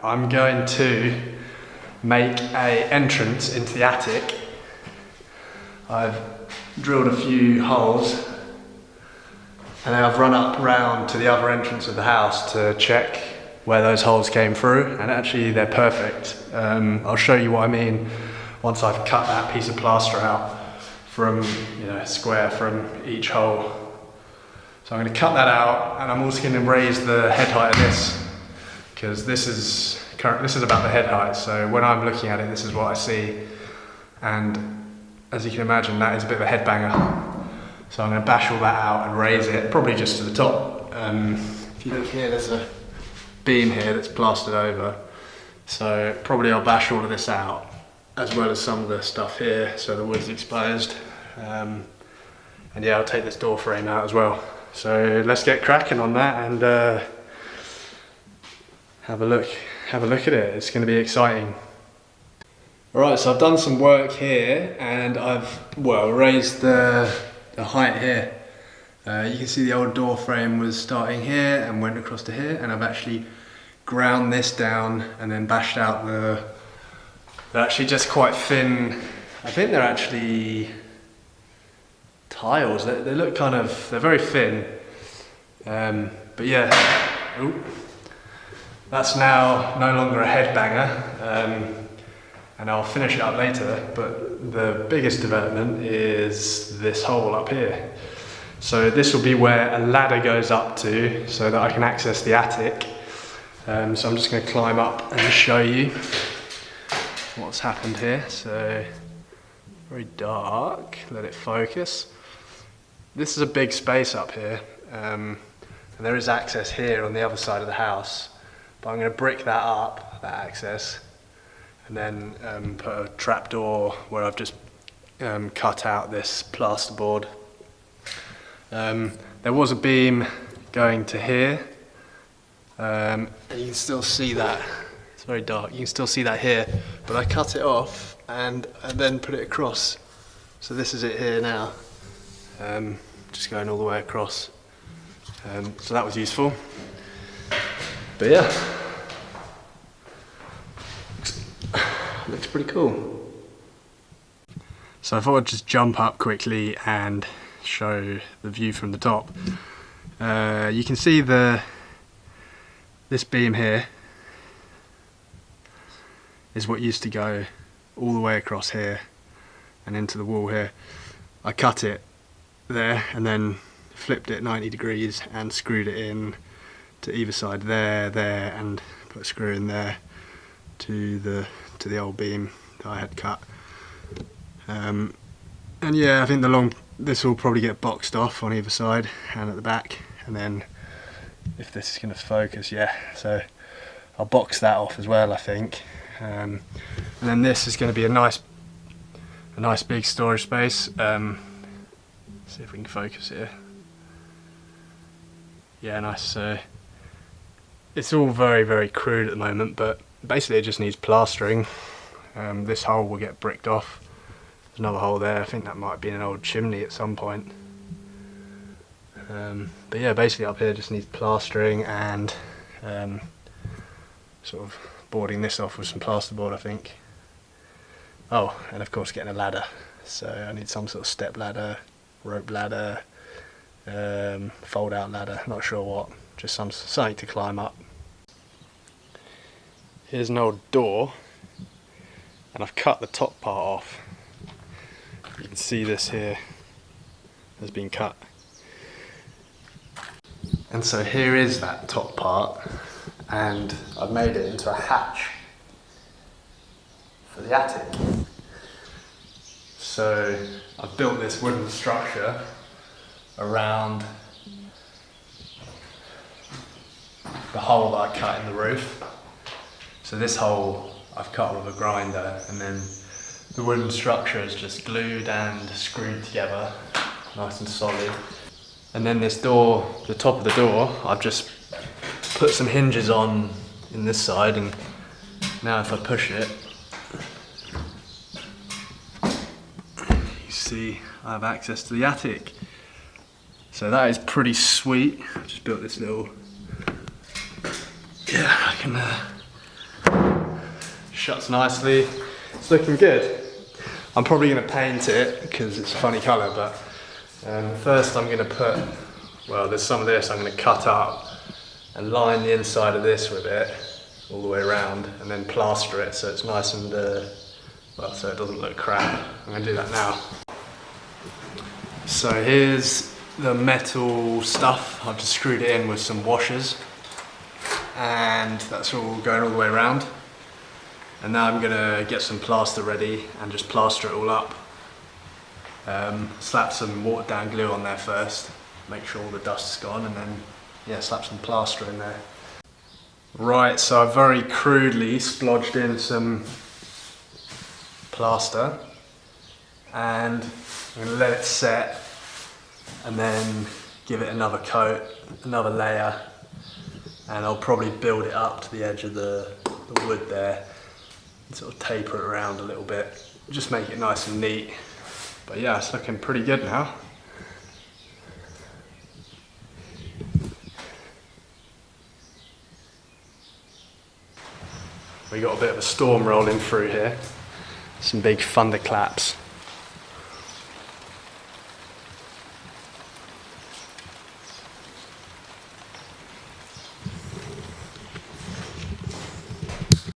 I'm going to make a entrance into the attic. I've drilled a few holes and then I've run up round to the other entrance of the house to check where those holes came through, and actually they're perfect. I'll show you what I mean once I've cut that piece of plaster out from, a square from each hole. So I'm going to cut that out, and I'm also going to raise the head height of this, because this is about the head height. So when I'm looking at it, this is what I see, and as you can imagine, that is a bit of a headbanger. So I'm going to bash all that out and raise it, probably just to the top. If you look here, there's a beam here that's plastered over. So probably I'll bash all of this out, as well as some of the stuff here, so the wood's exposed. And yeah, I'll take this door frame out as well. So let's get cracking on that and have a look at it. It's going to be exciting. Alright, so I've done some work here and I've raised the height here. You can see the old door frame was starting here and went across to here, and I've actually ground this down and then bashed out they're actually just quite thin. I think they're actually tiles. They look they're very thin. But yeah, that's now no longer a headbanger. And I'll finish it up later, but the biggest development is this hole up here. So this will be where a ladder goes up to so that I can access the attic. So I'm just going to climb up and show you what's happened here. So very dark, let it focus. This is a big space up here, and there is access here on the other side of the house, but I'm going to brick that up, that access, and then put a trapdoor where I've just cut out this plasterboard. There was a beam going to here, and you can still see that. It's very dark, you can still see that here, but I cut it off and then put it across. So this is it here now, just going all the way across. So that was useful. But yeah, looks pretty cool. So I thought I'd just jump up quickly and show the view from the top. You can see this beam here is what used to go all the way across here and into the wall here. I cut it there and then flipped it 90 degrees and screwed it in to either side, there, and put a screw in there to the old beam that I had cut. And yeah, I think this will probably get boxed off on either side and at the back, and then if this is going to focus, yeah, so I'll box that off as well, I think. And then this is going to be a nice big storage space. See if we can focus here. Yeah, nice. So it's all very, very crude at the moment, but basically it just needs plastering. This hole will get bricked off. There's another hole there. I think that might be an old chimney at some point. But yeah, basically up here just needs plastering and sort of boarding this off with some plasterboard, I think. Oh, and of course getting a ladder. So I need some sort of step ladder, rope ladder, fold out ladder, not sure what, just something to climb up. Here's an old door, and I've cut the top part off. You can see this here has been cut. And so here is that top part, and I've made it into a hatch for the attic. So I've built this wooden structure around the hole that I cut in the roof. So this hole I've cut with a grinder, and then the wooden structure is just glued and screwed together, nice and solid. And then this door, the top of the door, I've just put some hinges on in this side, and now if I push it, you see I have access to the attic. So that is pretty sweet. I've just built this little, yeah, I can shuts nicely. It's looking good. I'm probably going to paint it because it's a funny colour, but first I'm going to put, well, there's some of this I'm going to cut up and line the inside of this with it all the way around, and then plaster it so it's nice and, well, so it doesn't look crap. I'm going to do that now. So here's the metal stuff. I've just screwed it in with some washers, and that's all going all the way around. And now I'm going to get some plaster ready and just plaster it all up. Slap some watered down glue on there first, make sure all the dust's gone, and then yeah, slap some plaster in there. Right, so I've very crudely splodged in some plaster, and I'm going to let it set and then give it another coat, another layer, and I'll probably build it up to the edge of the wood there and sort of taper it around a little bit, just make it nice and neat. But yeah, it's looking pretty good now. We got a bit of a storm rolling through here, some big thunderclaps.